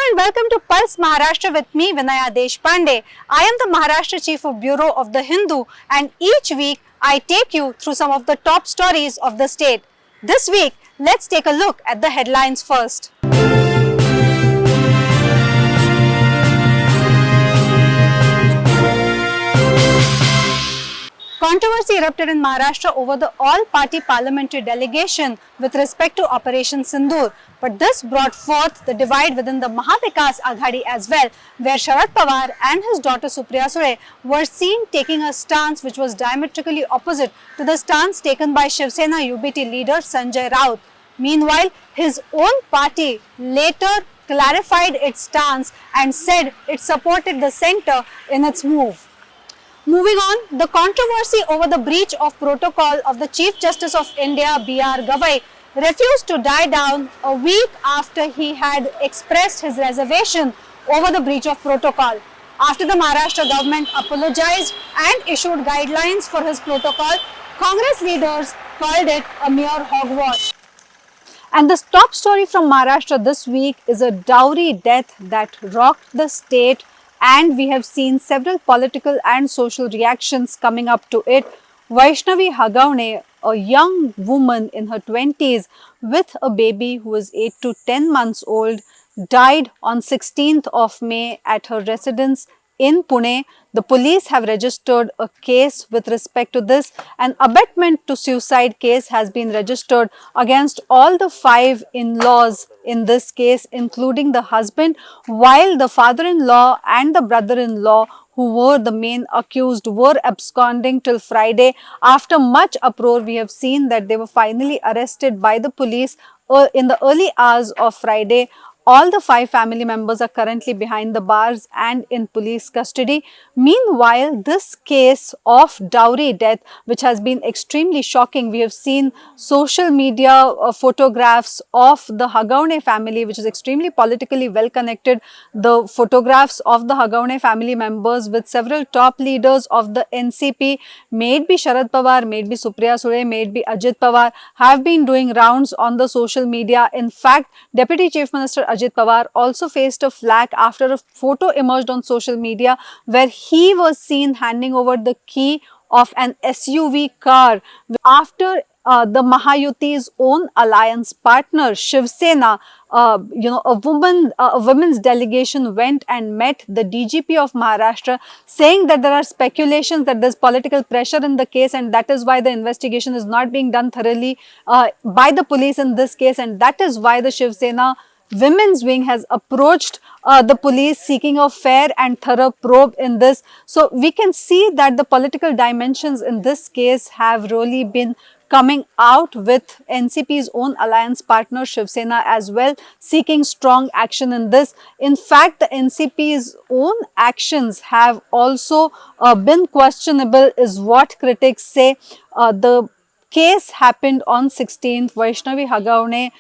and welcome to Pulse Maharashtra with me, Vinaya Deshpande. I am the Maharashtra Chief of Bureau of The Hindu, and each week I take you through some of the top stories of the state. This week, let's take a look at the headlines first. Controversy erupted in Maharashtra over the all-party parliamentary delegation with respect to Operation Sindoor. But this brought forth the divide within the Mahavikas Aghadi as well, where Sharad Pawar and his daughter Supriya Sule were seen taking a stance which was diametrically opposite to the stance taken by Shiv Sena UBT leader Sanjay Raut. Meanwhile, his own party later clarified its stance and said it supported the centre in its move. Moving on, the controversy over the breach of protocol of the Chief Justice of India, B.R. Gavai, refused to die down a week after he had expressed his reservation over the breach of protocol. After the Maharashtra government apologized and issued guidelines for his protocol, Congress leaders called it a mere hogwash. And the top story from Maharashtra this week is a dowry death that rocked the state, and we have seen several political and social reactions coming up to it. Vaishnavi Hagawne, a young woman in her 20s with a baby who was 8 to 10 months old, died on 16th of May at her residence in Pune. The police have registered a case with respect to this. An abetment to suicide case has been registered against all the 5 in-laws in this case, including the husband, while the father-in-law and the brother-in-law, who were the main accused, were absconding till Friday. After much uproar, we have seen that they were finally arrested by the police in the early hours of Friday. All the 5 family members are currently behind the bars and in police custody. Meanwhile, this case of dowry death, which has been extremely shocking, we have seen social media photographs of the Hagawne family, which is extremely politically well connected. The photographs of the Hagawne family members with several top leaders of the NCP, may it be Sharad Pawar, may it be Supriya Sule, may it be Ajit Pawar, have been doing rounds on the social media. In fact, Deputy Chief Minister Ajit Pawar also faced a flack after a photo emerged on social media where he was seen handing over the key of an SUV car after the Mahayuti's own alliance partner Shiv Sena, a women's delegation went and met the DGP of Maharashtra, saying that there are speculations that there's political pressure in the case, and that is why the investigation is not being done thoroughly by the police in this case, and that is why the Shiv Sena Women's Wing has approached the police seeking a fair and thorough probe in this. So we can see that the political dimensions in this case have really been coming out, with NCP's own alliance partner Shiv Sena as well seeking strong action in this. In fact, the NCP's own actions have also been questionable, is what critics say. The case happened on 16th. Vaishnavi Hagawne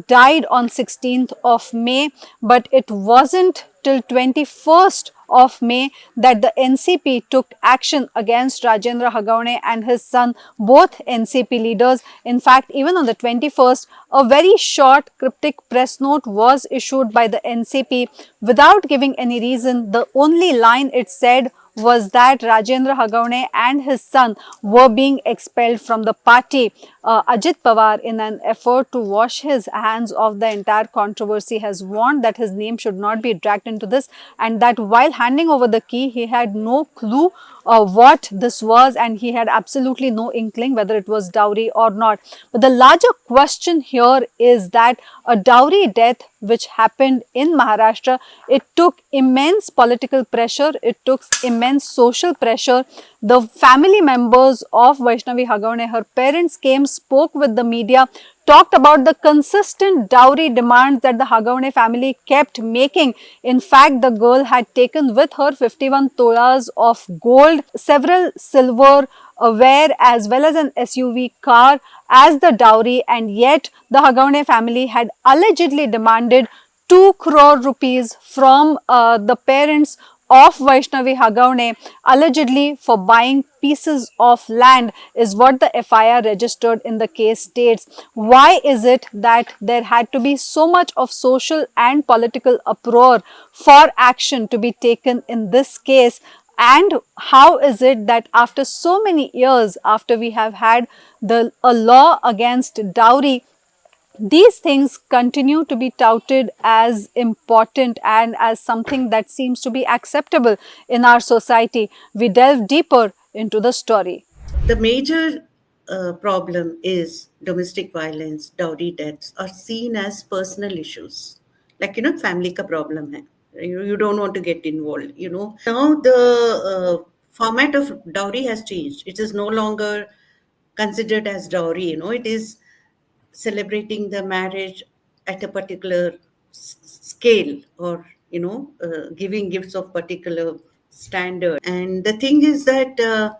died on 16th of May, but it wasn't till 21st of May that the NCP took action against Rajendra Hagawne and his son, both NCP leaders. In fact, even on the 21st, a very short cryptic press note was issued by the NCP without giving any reason. The only line it said was that Rajendra Hagawne and his son were being expelled from the party. Ajit Pawar, in an effort to wash his hands of the entire controversy, has warned that his name should not be dragged into this, and that while handing over the key, he had no clue what this was, and he had absolutely no inkling whether it was dowry or not. But the larger question here is that a dowry death which happened in Maharashtra, it took immense political pressure, it took immense social pressure. The family members of Vaishnavi Hagawne, her parents came, spoke with the media, talked about the consistent dowry demands that the Hagawne family kept making. In fact, the girl had taken with her 51 tolas of gold, several silver ware as well as an SUV car as the dowry, and yet the Hagawne family had allegedly demanded 2 crore rupees from the parents of Vaishnavi Hagaune allegedly for buying pieces of land is what the FIR registered in the case states. Why is it that there had to be so much of social and political uproar for action to be taken in this case? And how is it that after so many years, after we have had a law against dowry, these things continue to be touted as important and as something that seems to be acceptable in our society? We delve deeper into the story. The major problem is domestic violence, dowry deaths are seen as personal issues. Like, family ka problem hai. You don't want to get involved, Now the format of dowry has changed. It is no longer considered as dowry, it is celebrating the marriage at a particular scale, or giving gifts of particular standard. And the thing is that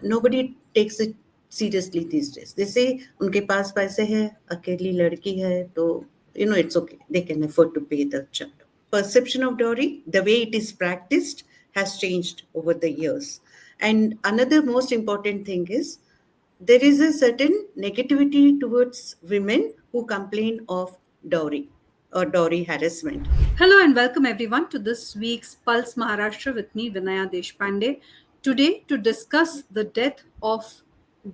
nobody takes it seriously these days. They say unke paas paise hai, akeli ladki hai, to it's okay, they can afford to pay the child. Perception of dowry, the way it is practiced, has changed over the years. And another most important thing is there is a certain negativity towards women who complain of dowry or dowry harassment. Hello and welcome everyone to this week's Pulse Maharashtra with me, Vinaya Deshpande. Today, to discuss the death of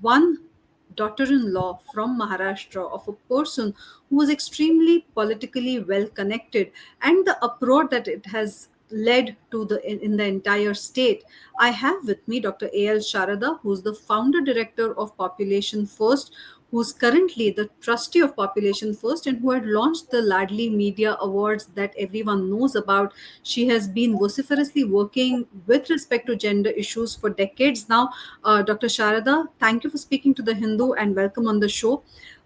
one daughter in law from Maharashtra of a person who was extremely politically well connected, and the uproar that it has led to in the entire state. I have with me Dr. A.L. Sharada, who's the founder director of Population First, who's currently the trustee of Population First and who had launched the Ladli Media Awards that everyone knows about. She has been vociferously working with respect to gender issues for decades now. Dr. Sharada, thank you for speaking to the Hindu and welcome on the show.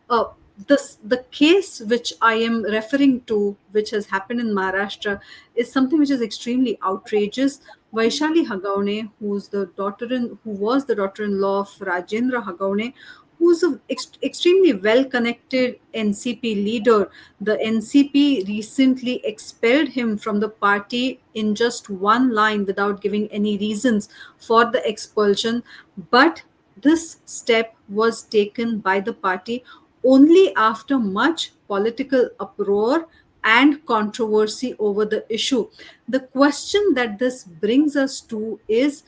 Uh, the case which I am referring to, which has happened in Maharashtra, is something which is extremely outrageous. Vaishali Hagaune, who was the daughter-in-law of Rajendra Hagaune, who's an extremely well-connected NCP leader. The NCP recently expelled him from the party in just one line without giving any reasons for the expulsion. But this step was taken by the party only after much political uproar and controversy over the issue. The question that this brings us to is,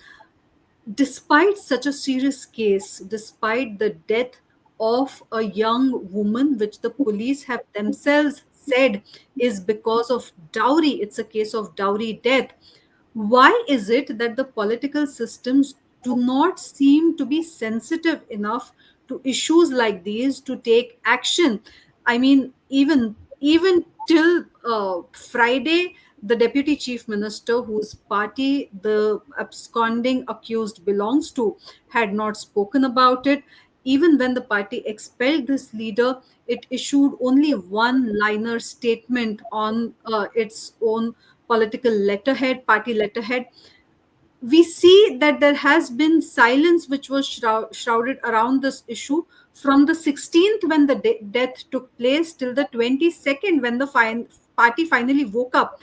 despite such a serious case, despite the death of a young woman, which the police have themselves said is because of dowry, it's a case of dowry death. Why is it that the political systems do not seem to be sensitive enough to issues like these to take action? I mean, even till Friday, the deputy chief minister, whose party the absconding accused belongs to, had not spoken about it. Even when the party expelled this leader, it issued only one liner statement on its own political letterhead, party letterhead. We see that there has been silence which was shrouded around this issue from the 16th when the death took place till the 22nd when the party finally woke up.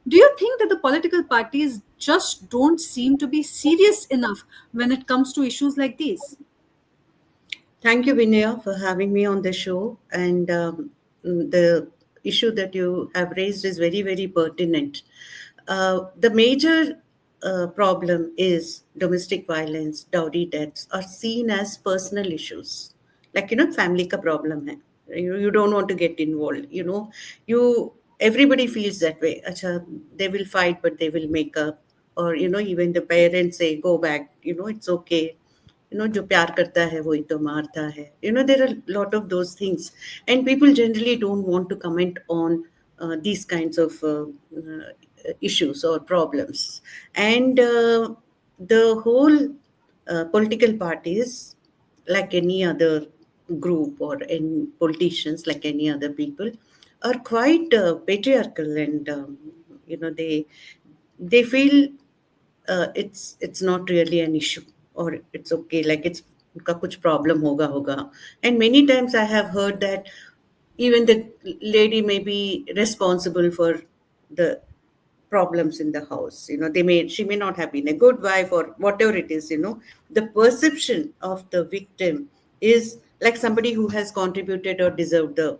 Do you think that the political parties just don't seem to be serious enough when it comes to issues like these? Thank you, Vinaya, for having me on the show. And the issue that you have raised is very, very pertinent. The major problem is domestic violence, dowry deaths are seen as personal issues. Like, family ka problem hai. You don't want to get involved. You everybody feels that way. Acha, they will fight, but they will make up. Or, even the parents say, go back, it's okay, जो प्यार करता है वही तो मारता है, there are a lot of those things, and people generally don't want to comment on these kinds of issues or problems. And the whole political parties, like any other group or any politicians, like any other people, are quite patriarchal, and they feel it's not really an issue, or it's okay, like it's उनका कुछ problem होगा. And many times I have heard that even the lady may be responsible for the problems in the house. She may not have been a good wife or whatever it is. The perception of the victim is like somebody who has contributed or deserved the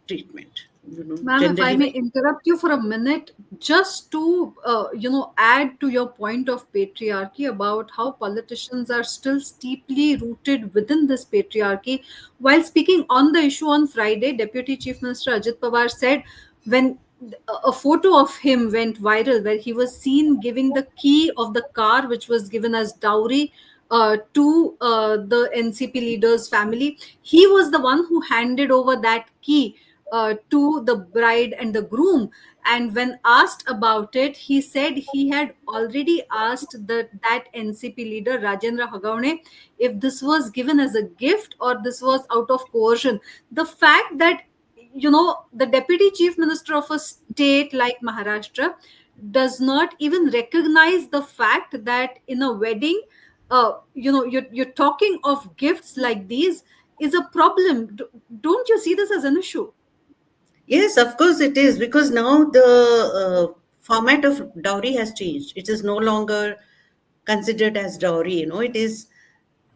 treatment. Ma'am, if I Generally, may interrupt you for a minute, just to add to your point of patriarchy about how politicians are still steeply rooted within this patriarchy. While speaking on the issue on Friday, Deputy Chief Minister Ajit Pawar said when a photo of him went viral where he was seen giving the key of the car which was given as dowry to the NCP leader's family, he was the one who handed over that key to the bride and the groom. And when asked about it, he said he had already asked that NCP leader Rajendra Hagaune if this was given as a gift or this was out of coercion. The fact that the deputy chief minister of a state like Maharashtra does not even recognize the fact that in a wedding, you're talking of gifts like these is a problem. Don't you see this as an issue? yes, of course it is, because now the format of dowry has changed. It is no longer considered as dowry. It is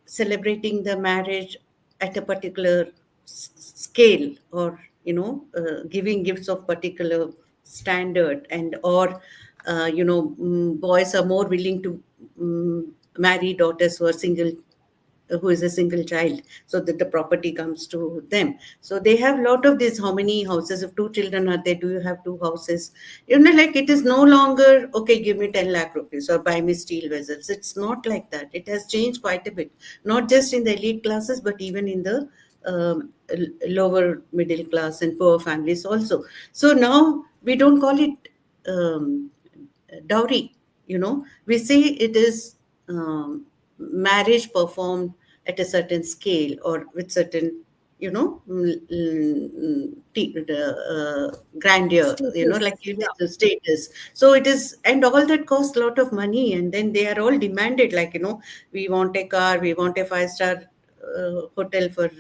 celebrating the marriage at a particular scale, or giving gifts of particular standard, and or boys are more willing to marry daughters who is a single child, so that the property comes to them. So they have a lot of this: how many houses, if two children are there, do you have two houses? Like, it is no longer, okay, give me 10 lakh rupees or buy me steel vessels. It's not like that. It has changed quite a bit, not just in the elite classes, but even in the lower middle class and poor families also. So now we don't call it dowry. We say it is marriage performed at a certain scale, or with certain grandeur, Status. like you Yeah. said, the status. So it is, and all that costs a lot of money, and then they are all demanded, like, we want a car, we want a 5-star hotel for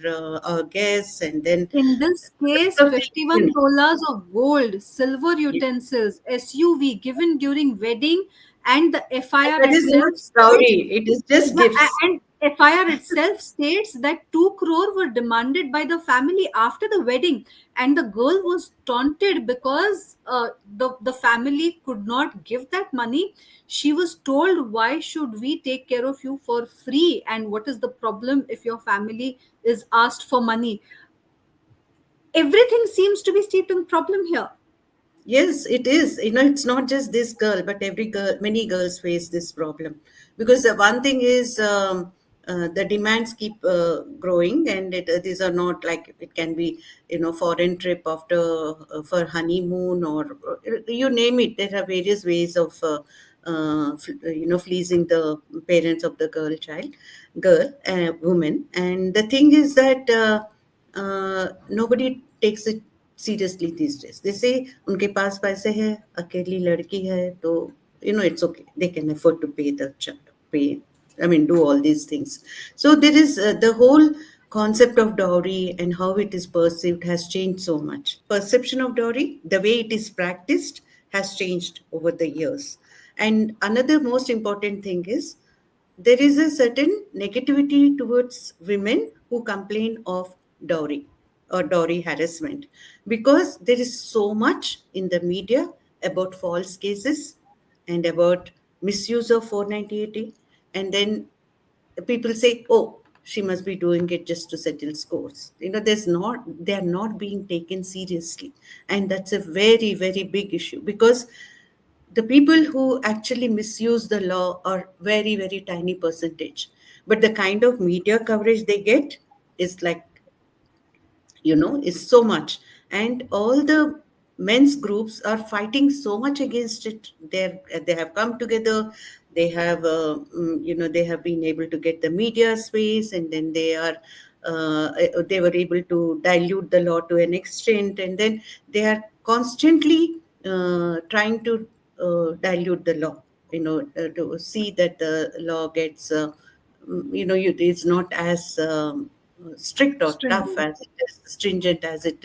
our guests, and then In this case, lot of things, 51 tolas of gold, silver utensils, SUV given during wedding, and the FIR that is not itself states, dowry, it is just gifts. and FIR itself states that 2 crore were demanded by the family after the wedding, and the girl was taunted because the family could not give that money. She was told, why should we take care of you for free, and what is the problem if your family is asked for money? Everything seems to be steeped in problem here. Yes, it is. It's not just this girl, but every girl, many girls face this problem. Because the one thing is, the demands keep growing, and these are not like, it can be, foreign trip after for honeymoon, or you name it. There are various ways of, fleecing the parents of the woman. And the thing is that nobody takes it seriously these days. They say उनके पास पैसे है, अकेली लड़की है, तो it's okay. They can afford to pay. I mean, do all these things. So there is the whole concept of dowry and how it is perceived has changed so much. Perception of dowry, the way it is practiced, has changed over the years. And another most important thing is, there is a certain negativity towards women who complain of dowry or dowry harassment, because there is so much in the media about false cases and about misuse of 498A, and then people say, oh, she must be doing it just to settle scores. They are not being taken seriously, and that's a very, very big issue, because the people who actually misuse the law are very, very tiny percentage, but the kind of media coverage they get is like, is so much. And all the men's groups are fighting so much against it. They have come together. They have they have been able to get the media space, and then they were able to dilute the law to an extent, and then they are constantly trying to dilute the law, to see that the law gets it's not as strict or tough Stringent. as it is, stringent as it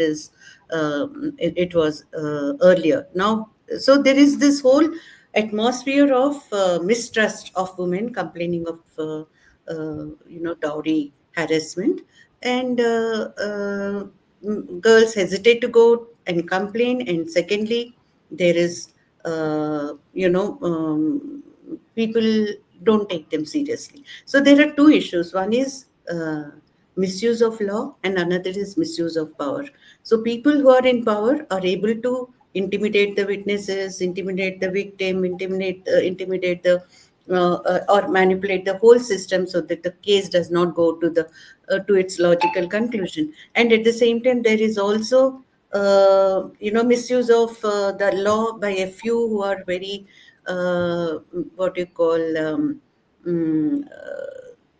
was earlier. Now so there is this whole atmosphere of mistrust of women complaining of dowry harassment, and girls hesitate to go and complain. And secondly, there is people don't take them seriously. So there are two issues. One is misuse of law, and another is misuse of power. So people who are in power are able to intimidate the witnesses, intimidate the victim, intimidate the or manipulate the whole system so that the case does not go to the to its logical conclusion. And at the same time, there is also misuse of the law by a few who are very what you call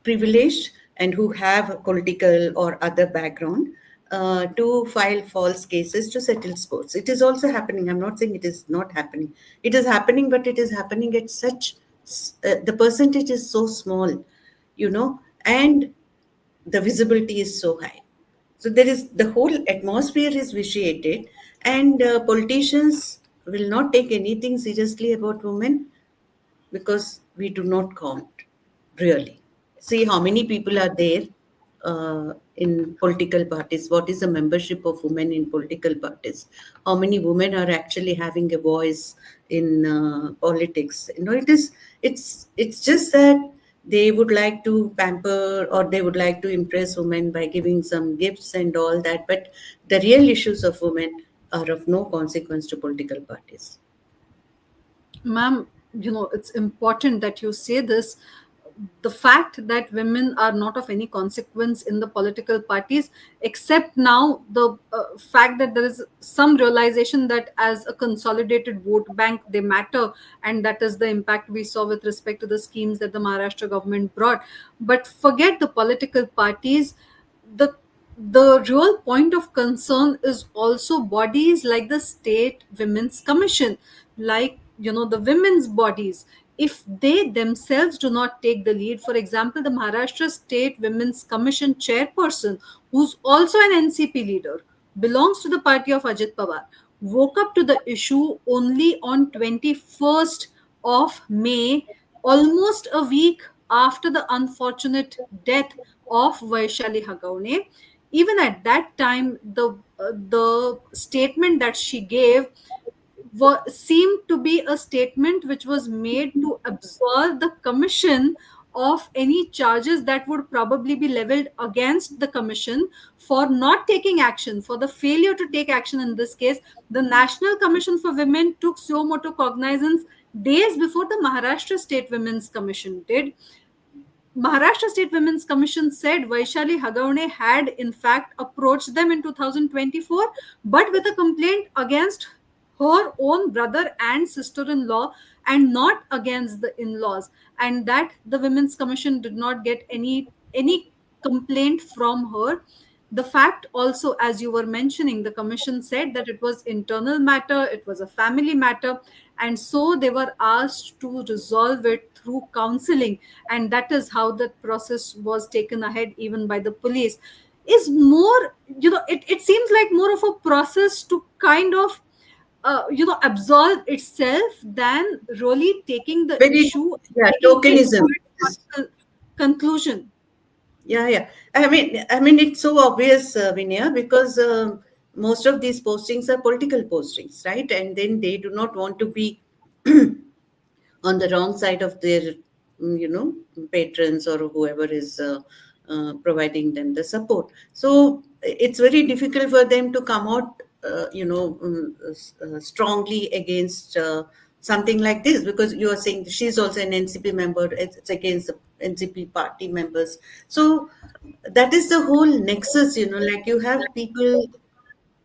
privileged and who have a political or other background to file false cases to settle scores. It is also happening. I'm not saying it is not happening. It is happening, but it is happening at such, the percentage is so small, and the visibility is so high. So there is, the whole atmosphere is vitiated, and politicians will not take anything seriously about women because we do not count, really. See how many people are there in political parties. What is the membership of women in political parties? How many women are actually having a voice in politics? It's just that they would like to pamper, or they would like to impress women by giving some gifts and all that. But the real issues of women are of no consequence to political parties. Ma'am, it's important that you say this. The fact that women are not of any consequence in the political parties, except now the fact that there is some realization that as a consolidated vote bank they matter, and that is the impact we saw with respect to the schemes that the Maharashtra government brought. But forget the political parties. The the real point of concern is also bodies like the State Women's Commission, like the women's bodies. If they themselves do not take the lead, for example, the Maharashtra State Women's Commission chairperson, who's also an NCP leader, belongs to the party of Ajit Pawar, woke up to the issue only on 21st of May, almost a week after the unfortunate death of Vaishali Hagaune. Even at that time, the statement that she gave seemed to be a statement which was made to absolve the commission of any charges that would probably be leveled against the commission for not taking action, for the failure to take action in this case. The National Commission for Women took suo motu cognizance days before the Maharashtra State Women's Commission did. Maharashtra State Women's Commission said Vaishali Hagaune had in fact approached them in 2024, but with a complaint against her own brother and sister-in-law and not against the in-laws, and that the Women's Commission did not get any complaint from her. The fact also, as you were mentioning, the commission said that it was internal matter, it was a family matter, and so they were asked to resolve it through counseling, and that is how the process was taken ahead even by the police. Is more, it seems like more of a process to kind of absolve itself than really taking the Very, issue yeah, taking it tokenism. to its conclusion. Yeah, yeah. I mean, it's so obvious, Vinaya, because most of these postings are political postings, right? And then they do not want to be on the wrong side of their, patrons or whoever is providing them the support. So it's very difficult for them to come out, strongly against something like this, because you are saying she's also an NCP member. It's against the NCP party members. So that is the whole nexus. Like you have people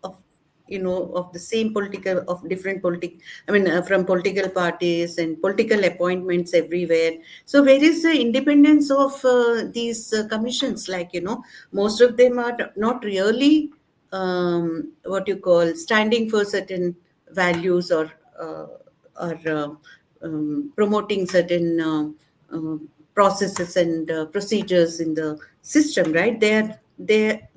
of of the same political, of different from political parties and political appointments everywhere. So where is the independence of these commissions? Like, most of them are not really what you call standing for certain values, uh, or promoting certain processes and procedures in the system, right? They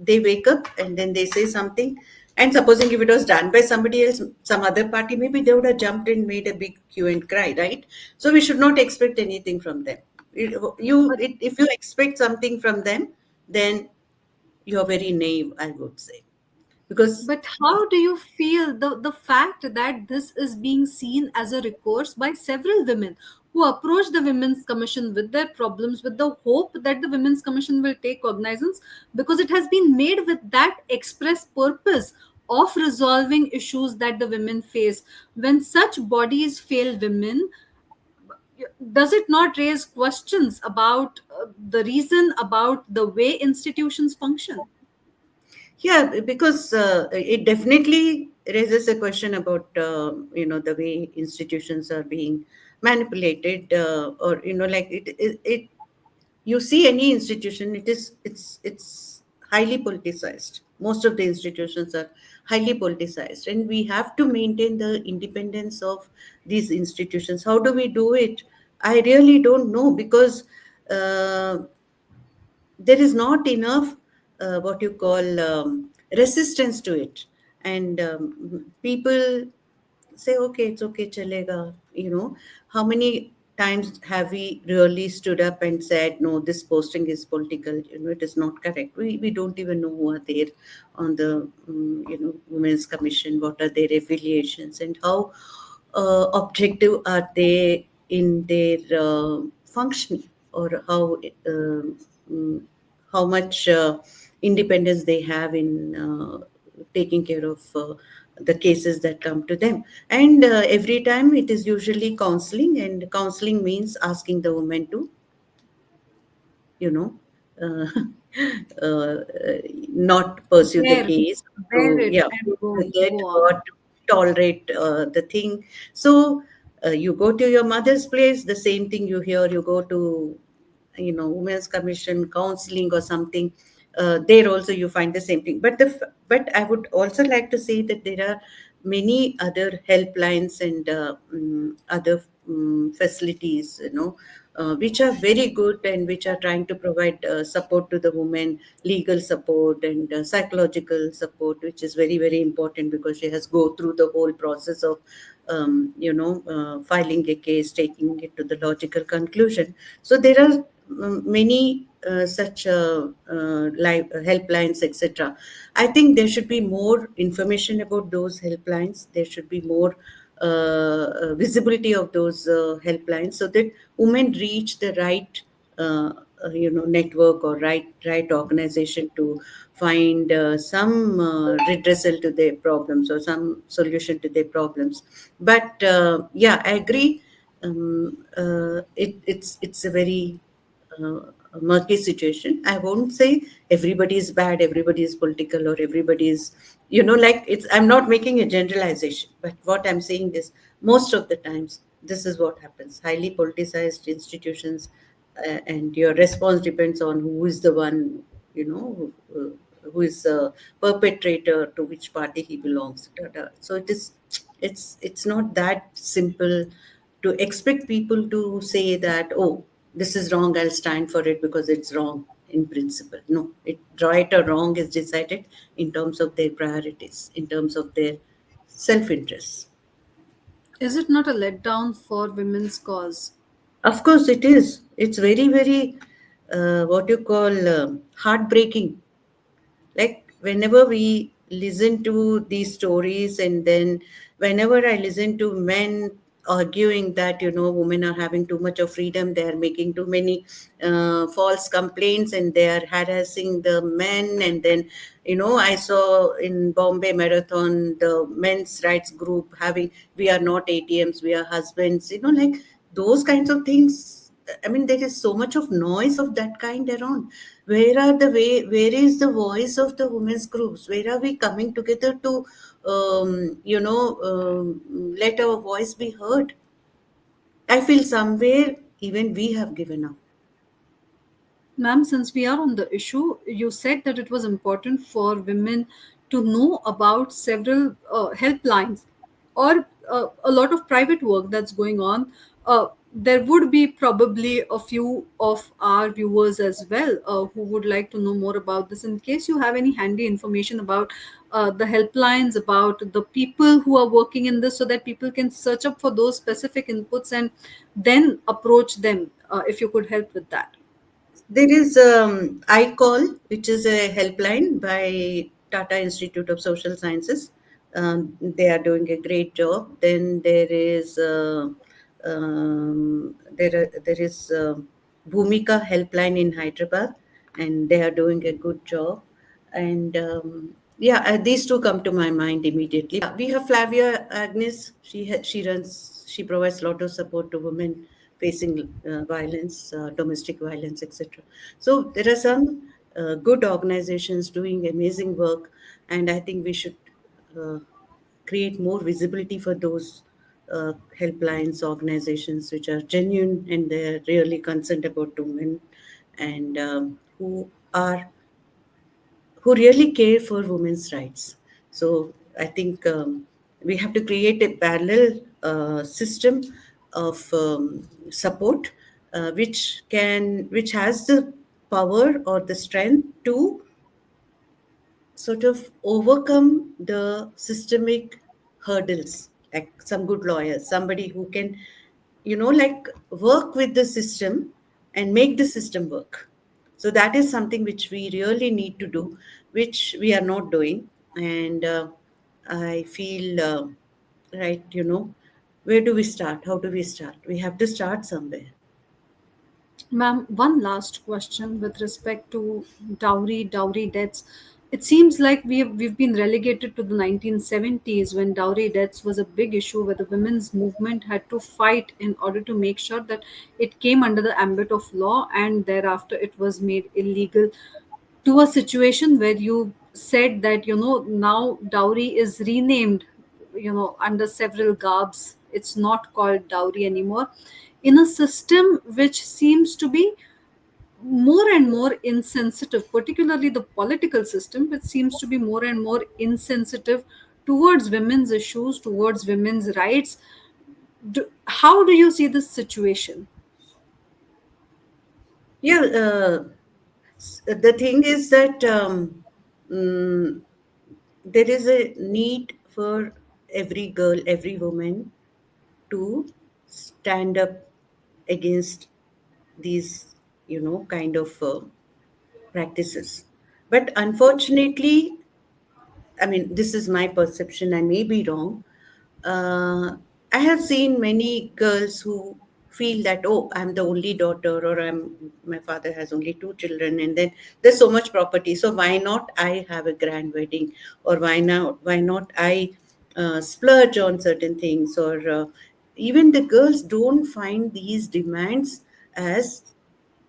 wake up and then they say something, And supposing if it was done by somebody else, some other party, maybe they would have jumped and made a big hue and cry, right? So we should not expect anything from them. If you expect something from them, then you're very naive, I would say, because But how do you feel the fact that this is being seen as a recourse by several women who approach the Women's Commission with their problems with the hope that the Women's Commission will take cognizance, because it has been made with that express purpose of resolving issues that the women face. When such bodies fail women, does it not raise questions about the reason, about the way institutions function? yeah, because it definitely raises a question about the way institutions are being manipulated, or like it you see any institution, it's highly politicized. Most of the institutions are highly politicized, and we have to maintain the independence of these institutions. How do we do it? I really don't know, because uh, there is not enough what you call resistance to it, and people say, okay, it's okay, chalega. How many times have we really stood up and said, no, this posting is political, it is not correct. We don't even know who are there on the Women's Commission, what are their affiliations, and how objective are they in their functioning, or mm, how much independence they have in taking care of the cases that come to them. And every time it is usually counseling, and counseling means asking the woman to, you know, uh, uh, not pursue the Bear, case, bear to, it yeah, and forget go on. or to tolerate the thing. So you go to your mother's place, the same thing you hear. You go to, Women's Commission counseling or something. There also you find the same thing. But I would also like to say that there are many other helplines and other facilities, which are very good, and which are trying to provide support to the women, legal support and psychological support, which is very, very important, because she has go through the whole process of filing a case, taking it to the logical conclusion. So there are many such helplines, etc. I think there should be more information about those helplines. There should be more visibility of those helplines, so that women reach the right network, or right organization, to find some redressal to their problems, or some solution to their problems. But yeah, I agree. It's a very uh, murky situation. I won't say everybody is bad, everybody is political, or everybody is, like, it's. I'm not making a generalization, but what I'm saying is, most of the times, this is what happens. Highly politicized institutions, and your response depends on who is the one, who is a perpetrator, to which party he belongs. Da, da. So it's not that simple to expect people to say that, oh, this is wrong, I'll stand for it because it's wrong in principle. No, right or wrong is decided in terms of their priorities, in terms of their self-interest. Is it not a letdown for women's cause? Of course, it is. It's very, very, what you call, heartbreaking. Like, whenever we listen to these stories, and then whenever I listen to men arguing that, women are having too much of freedom, they are making too many false complaints, and they are harassing the men. And then, I saw in Bombay Marathon, the men's rights group having, we are not ATMs, we are husbands, like those kinds of things. I mean, there is so much of noise of that kind around. Where is the voice of the women's groups? Where are we coming together to let our voice be heard? I feel somewhere even we have given up. Ma'am, since we are on the issue, you said that it was important for women to know about several helplines, or a lot of private work that's going on. There would be probably a few of our viewers as well who would like to know more about this. In case you have any handy information about the helplines, about the people who are working in this, so that people can search up for those specific inputs and then approach them, if you could help with that. There is iCall, which is a helpline by Tata Institute of Social Sciences. They are doing a great job. Then there is Bhumika Helpline in Hyderabad, and they are doing a good job. And yeah, these two come to my mind immediately. We have Flavia Agnes. She provides a lot of support to women facing violence, domestic violence, etc. So there are some good organizations doing amazing work, and I think we should uh, create more visibility for those helplines, organizations which are genuine and they're really concerned about women, and who really care for women's rights. So I think we have to create a parallel system of support, which has the power or the strength to sort of overcome the systemic hurdles, like some good lawyers, somebody who can, like work with the system and make the system work. So that is something which we really need to do, which we are not doing. And I feel, right, where do we start? How do we start? We have to start somewhere. Ma'am, one last question with respect to dowry deaths. It seems like we've been relegated to the 1970s, when dowry deaths was a big issue, where the women's movement had to fight in order to make sure that it came under the ambit of law, and thereafter it was made illegal, to a situation where you said that, now dowry is renamed, under several garbs. It's not called dowry anymore, in a system which seems to be more and more insensitive, particularly the political system, which seems to be more and more insensitive towards women's issues, towards women's rights. How do you see this situation? Yeah, the thing is that mm, there is a need for every girl, every woman to stand up against these, kind of practices. But unfortunately, I mean, this is my perception, I may be wrong. Uh, I have seen many girls who feel that, oh, I'm the only daughter, or my father has only two children, and then there's so much property. So why not I have a grand wedding, or why not I splurge on certain things, or even the girls don't find these demands as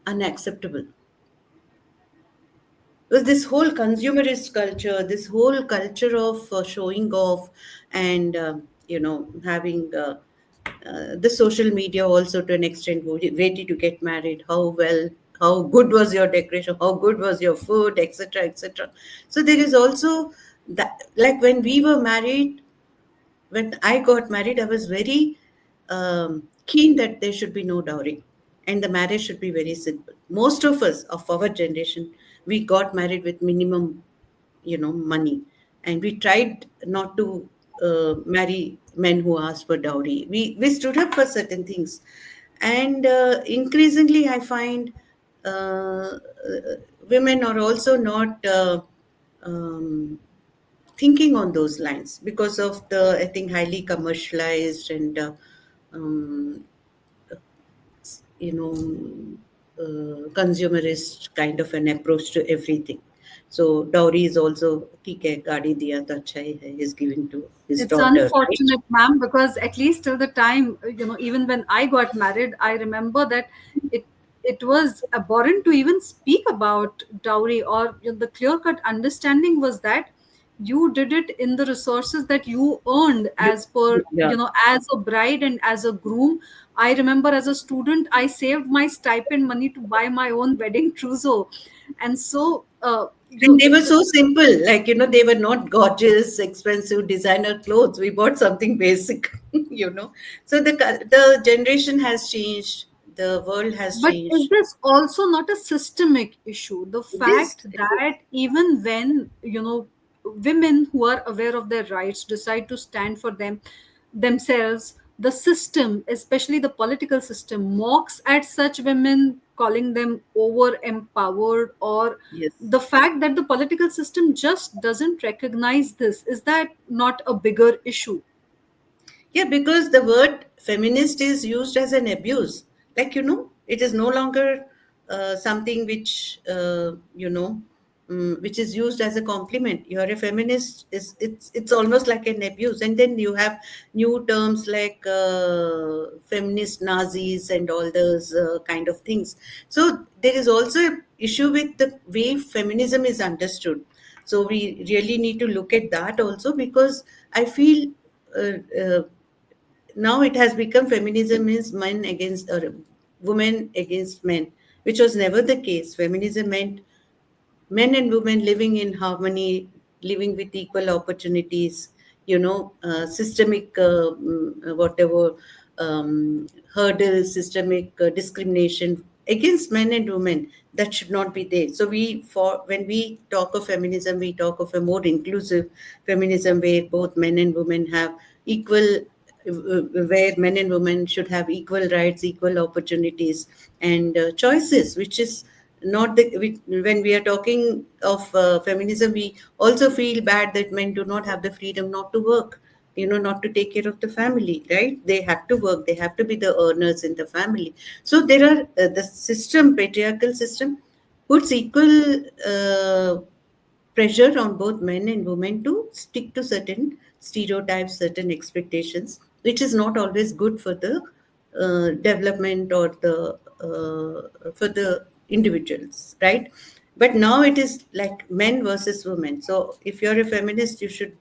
unacceptable. Because this whole consumerist culture, this whole culture of showing off, and having the social media also to an extent, ready to get married, how good was your decoration, how good was your food, etc., etc. So there is also that, like when we were married, when I got married, I was very keen that there should be no dowry and the marriage should be very simple. Most of us of our generation, we got married with minimum, money, and we tried not to marry men who asked for dowry. We stood up for certain things, and increasingly, I find uh, women are also not. Um, Thinking on those lines because of the, I think, highly commercialized and um, you know consumerist kind of an approach to everything. So dowry is also, ठीक है गाड़ी दिया तो अच्छा ही है, is giving to his It's daughter, right? unfortunate, ma'am, because at least till the time, even when I got married, I remember that it it was abhorrent to even speak about dowry, or the clear cut understanding was that you did it in the resources that you earned as per, Yeah. as a bride and as a groom. I remember as a student, I saved my stipend money to buy my own wedding trousseau. And so, And they were so simple, like, they were not gorgeous, expensive designer clothes. We bought something basic, So the generation has changed, the world has But is changed. this also not a systemic issue? The It is. fact that even when, women who are aware of their rights decide to stand for themselves, the system, especially the political system, mocks at such women, calling them over empowered, or Yes. the fact that the political system just doesn't recognize this. Is that not a bigger issue? Yeah, because the word feminist is used as an abuse. Like, it is no longer something which is used as a compliment. You're a feminist. It's almost like an abuse. And then you have new terms like feminist Nazis and all those kind of things. So there is also an issue with the way feminism is understood. So we really need to look at that also, because I feel uh, uh, now it has become feminism is men against, or women against men, which was never the case. Feminism meant men and women living in harmony, living with equal opportunities, systemic whatever hurdles, systemic discrimination against men and women, that should not be there. So when we talk of feminism, we talk of a more inclusive feminism where both men and women have equal, where men and women should have equal rights, equal opportunities, and choices, which is not when we are talking of feminism, we also feel bad that men do not have the freedom not to work, not to take care of the family, right? They have to work, they have to be the earners in the family. So there are the system, patriarchal system, puts equal pressure on both men and women to stick to certain stereotypes, certain expectations, which is not always good for the development or the for the individuals, right? But now it is like men versus women. So if you're a feminist, you should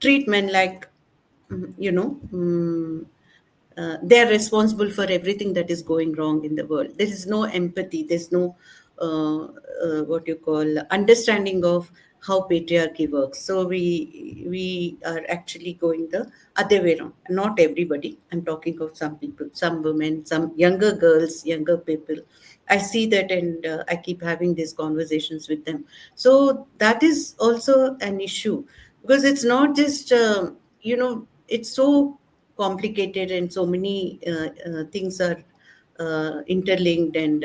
treat men like, they are responsible for everything that is going wrong in the world. There is no empathy. There's no what you call understanding of how patriarchy works. So we are actually going the other way around. Not everybody. I'm talking of some people, some women, some younger girls, younger people. I see that, and I keep having these conversations with them. So that is also an issue, because it's not just it's so complicated, and so many things are interlinked, and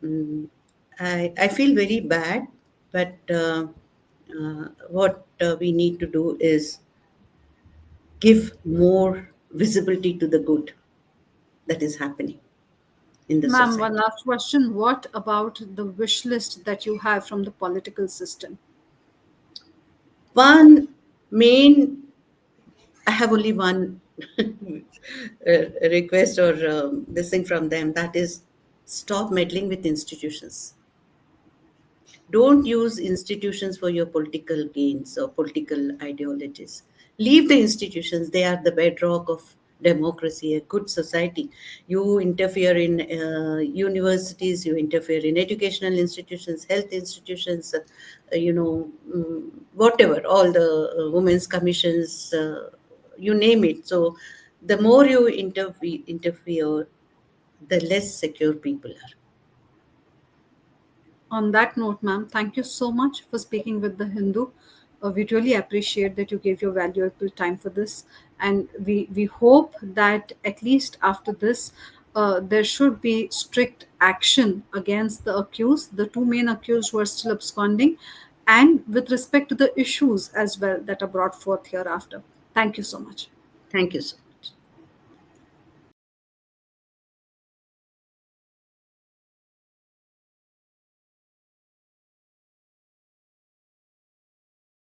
mm, I feel very bad. But what we need to do is give more visibility to the good that is happening in the Ma'am, one society. last question. What about the wish list that you have from the political system? One main, I have only one request or this thing from them, that is, stop meddling with institutions. Don't use institutions for your political gains or political ideologies. Leave the institutions. They are the bedrock of democracy, a good society. You interfere in universities, you interfere in educational institutions, health institutions, whatever, all the women's commissions, you name it. So the more you interfere, the less secure people are. On that note, ma'am, thank you so much for speaking with the Hindu. We really appreciate that you gave your valuable time for this, and we hope that at least after this, there should be strict action against the accused, the two main accused who are still absconding, and with respect to the issues as well that are brought forth hereafter. Thank you so much. Thank you so